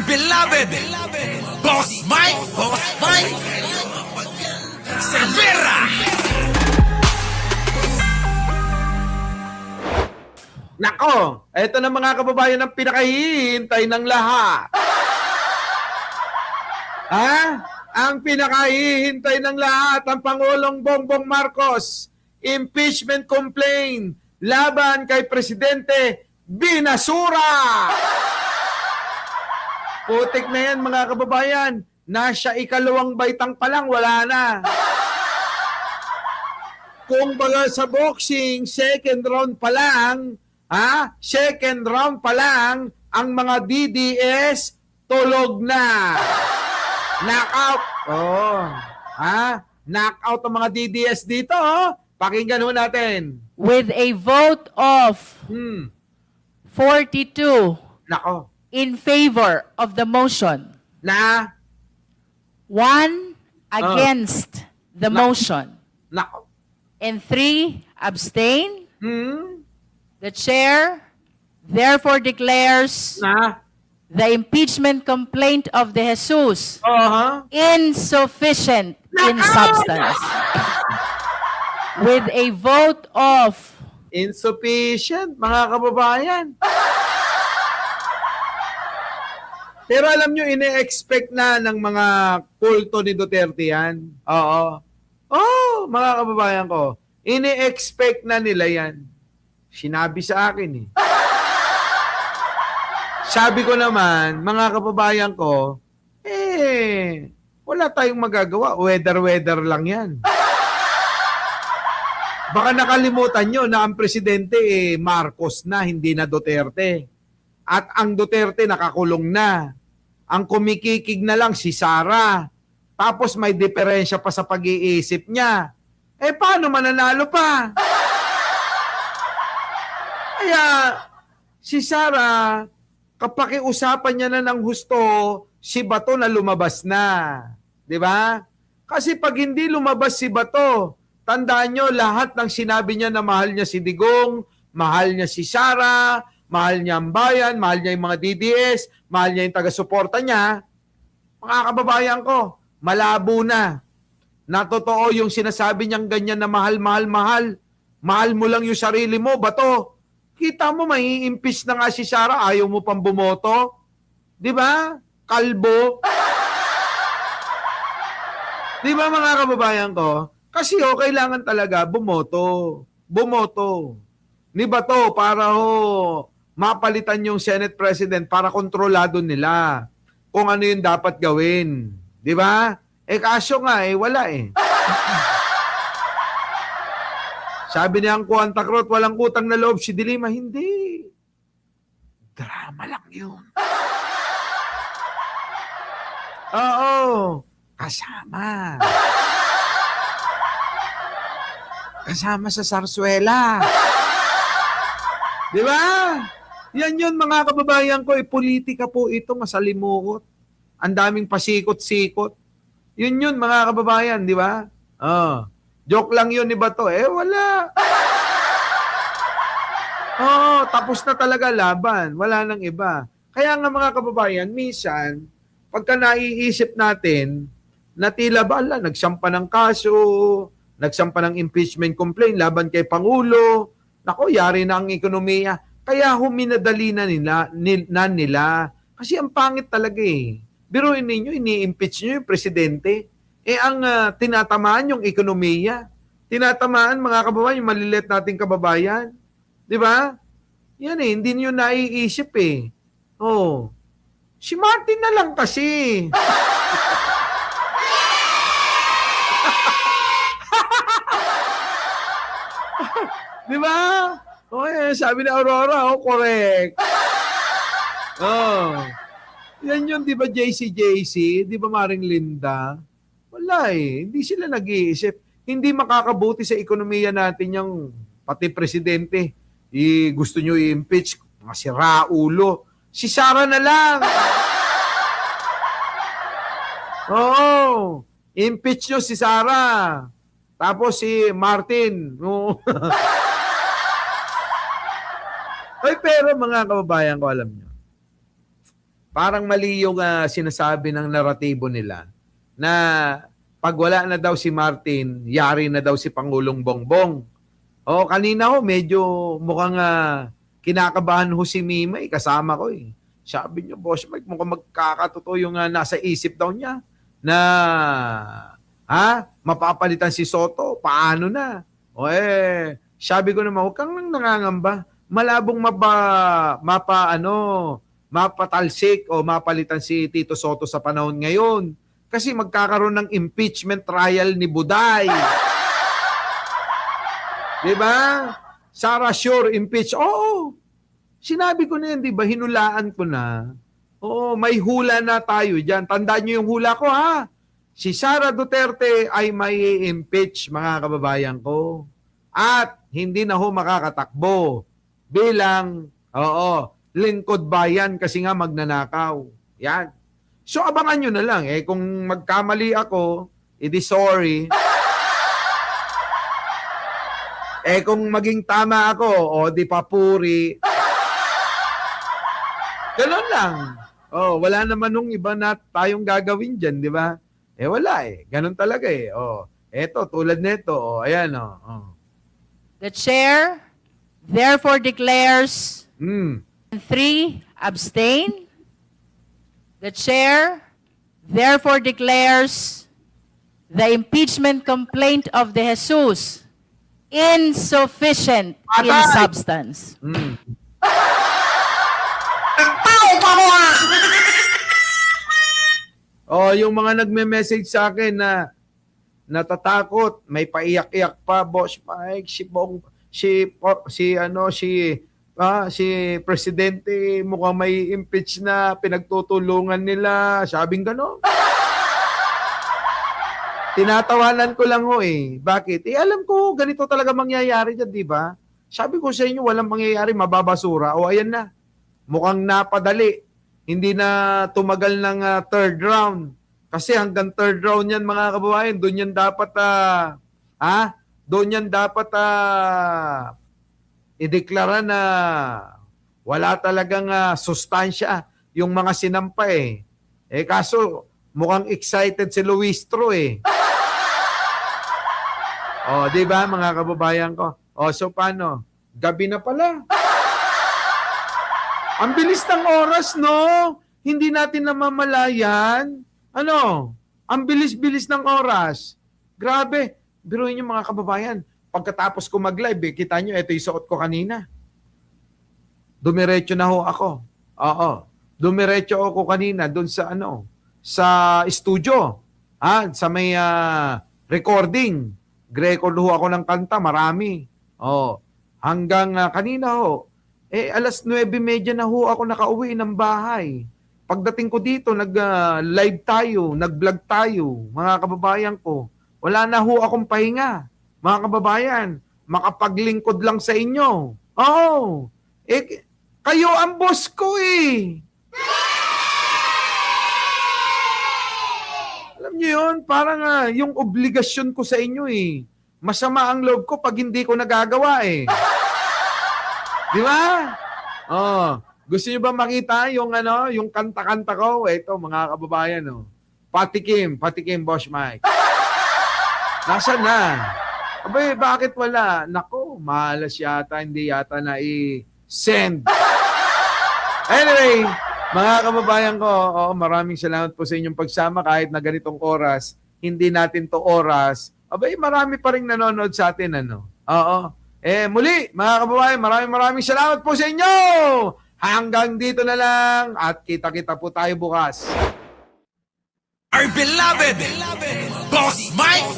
dear beloved, Boss Mike Cervera. Nako, eto na mga kababayan ang pinakahihintay ng lahat. Ha? Ang pinakahihintay ng lahat, ang Pangulong Bongbong Marcos, impeachment complaint laban kay Presidente Binasura. Putik na yan mga kababayan. Nasa ikalawang baitang pa lang, wala na. Kung baga sa boxing, second round pa lang, second round pa lang, ang mga DDS tulog na. Knockout. Knockout ang mga DDS dito. Pakinggan ho natin. With a vote of 42 Nako. in favor of the motion, Na. 1 against the motion, Nako. and 3 abstain, Hmm. the chair therefore declares Na. the impeachment complaint of De Jesus insufficient in substance. With a vote of Insufficient, mga kababayan. Pero alam nyo, ine-expect na ng mga kulto ni Duterte yan. Oo. Mga kababayan ko, ine-expect na nila yan. Sinabi sa akin eh. Sabi ko naman, mga kababayan ko, wala tayong magagawa. Weather lang yan. Baka nakalimutan nyo na ang presidente Marcos na, hindi na Duterte. At ang Duterte nakakulong na. Ang kumikikig na lang si Sara. Tapos may diferensya pa sa pag-iisip niya. Paano mananalo pa? Kaya si Sara, kapakiusapan niya na ng husto, si Bato na lumabas na. Di ba? Kasi pag hindi lumabas si Bato, tandaan nyo, lahat ng sinabi niya na mahal niya si Digong, mahal niya si Sara, mahal niya ang bayan, mahal niya yung mga DDS, mahal niya yung taga-suporta niya, mga kababayan ko, malabo na. Natotoo yung sinasabi niyang ganyan na mahal. Mahal mo lang yung sarili mo, Bato. Kita mo, mai-impeach na nga si Sara, ayaw mo pang bumoto. Di ba? Kalbo. Di ba mga kababayan ko? Kasi kailangan talaga bumoto. Ni Bato para mapalitan yung Senate President para kontrolado nila kung ano yung dapat gawin. Di ba? Kaso nga wala Sabi ni Angko Antakrot, walang utang na loob si Dilima. Hindi. Drama lang yun. Oo. Kasama. Kasama sa sarsuela. Di ba? Yan yun mga kababayan ko. Politika po ito, masalimuot. Ang daming pasikot-sikot. Yun mga kababayan, di ba? Joke lang yun ni Bato. Wala. Tapos na talaga laban. Wala nang iba. Kaya nga mga kababayan, minsan, pagka naiisip natin, na tila ba, nagsampa ng kaso, nagsampa ng impeachment complaint laban kay Pangulo, nako, yari na ang ekonomiya. Kaya huminadali na nila. Kasi ang pangit talaga Biruin ninyo, ini-impeach nyo yung presidente. Ang tinatamaan yung ekonomiya. Tinatamaan, mga kababayan, yung malilit nating kababayan. Di ba? Yan hindi nyo naiisip Si Martin na lang kasi. Di ba? Sabi ni Aurora, correct. Yan yun, di ba, JC? Di ba, Maring Linda? Wala Hindi sila nag-iisip. Hindi makakabuti sa ekonomiya natin yung pati presidente. Gusto nyo i-impeach. Mga si Raulo. Si Sara na lang. Impeach nyo si Sara. Tapos si Martin. Pero mga kababayan ko, alam nyo, parang mali yung sinasabi ng naratibo nila na pag wala na daw si Martin, yari na daw si Pangulong Bongbong. O kanina ho, medyo mukhang kinakabahan ho si Mimay, kasama ko eh. Sabi niyo, Boss Mike, mukhang magkakatotoo yung nasa isip daw niya na mapapalitan si Soto, paano na? O sabi ko naman, huwag kang nangangamba. Malabong mapatalsik o mapalitan si Tito Soto sa panahon ngayon. Kasi magkakaroon ng impeachment trial ni Buday. Diba? Sarah Sure impeach. Oo. Sinabi ko na yan, diba? Hinulaan ko na. Oo, may hula na tayo dyan. Tandaan nyo yung hula ko, ha? Si Sara Duterte ay may impeach, mga kababayan ko. At hindi na ho makakatakbo bilang, lingkod bayan kasi nga magnanakaw. Yan. So abangan nyo na lang. Kung magkamali ako, edi sorry. Kung maging tama ako, di papuri. Ganon lang. Wala naman nung iba na tayong gagawin dyan, di ba? Wala Ganon talaga eto, tulad nito. Ayan The chair therefore declares 3 abstain. The chair therefore declares the impeachment complaint of De Jesus insufficient in Patay! substance. Yung mga nagme-message sa akin na natatakot, may paiyak-iyak pa, Boss Mike, si presidente mukhang may impeach na, pinagtutulungan nila, sabing gano'n. Tinatawanan ko lang Bakit? Alam ko, ganito talaga mangyayari dyan, di ba? Sabi ko sa inyo, walang mangyayari, mababasura. Ayan na. Mukhang napadali. Hindi na tumagal ng third round. Kasi hanggang third round yan, mga kababayan, doon yan dapat, ideklara na wala talagang sustansya yung mga sinampa kaso, mukhang excited si Luistro di ba mga kababayan ko? So paano? Gabi na pala. Ang bilis ng oras, no? Hindi natin namamalayan. Ang bilis-bilis ng oras. Grabe. Biruin niyo mga kababayan. Pagkatapos ko mag-live, kita niyo, ito yung suot ko kanina. Dumiretso na ho ako. Dumiretso ako kanina doon sa sa studio. Sa may recording. Record ho ako ng kanta, marami. Hanggang kanina ho. Alas 9:30 na ho ako nakauwi ng bahay. Pagdating ko dito, nag-live tayo, nag-vlog tayo, mga kababayan ko. Wala na ho akong pahinga. Mga kababayan, makapaglingkod lang sa inyo. Kayo ang boss ko Alam niyo yun, parang yung obligasyon ko sa inyo Masama ang loob ko pag hindi ko nagagawa Di ba? Gusto niyo ba makita yung yung kanta-kanta ko? Ito mga kababayan Patikim, Boss Mike. Nasaan na? Abay, bakit wala? Nako, malas yata, hindi yata na i-send. Anyway, mga kababayan ko, maraming salamat po sa inyong pagsama kahit na ganitong oras. Hindi natin to oras. Abay, marami pa rin nanonood sa atin, muli, mga kababayan, maraming salamat po sa inyo! Hanggang dito na lang at kita-kita po tayo bukas. Our beloved Boss Mike,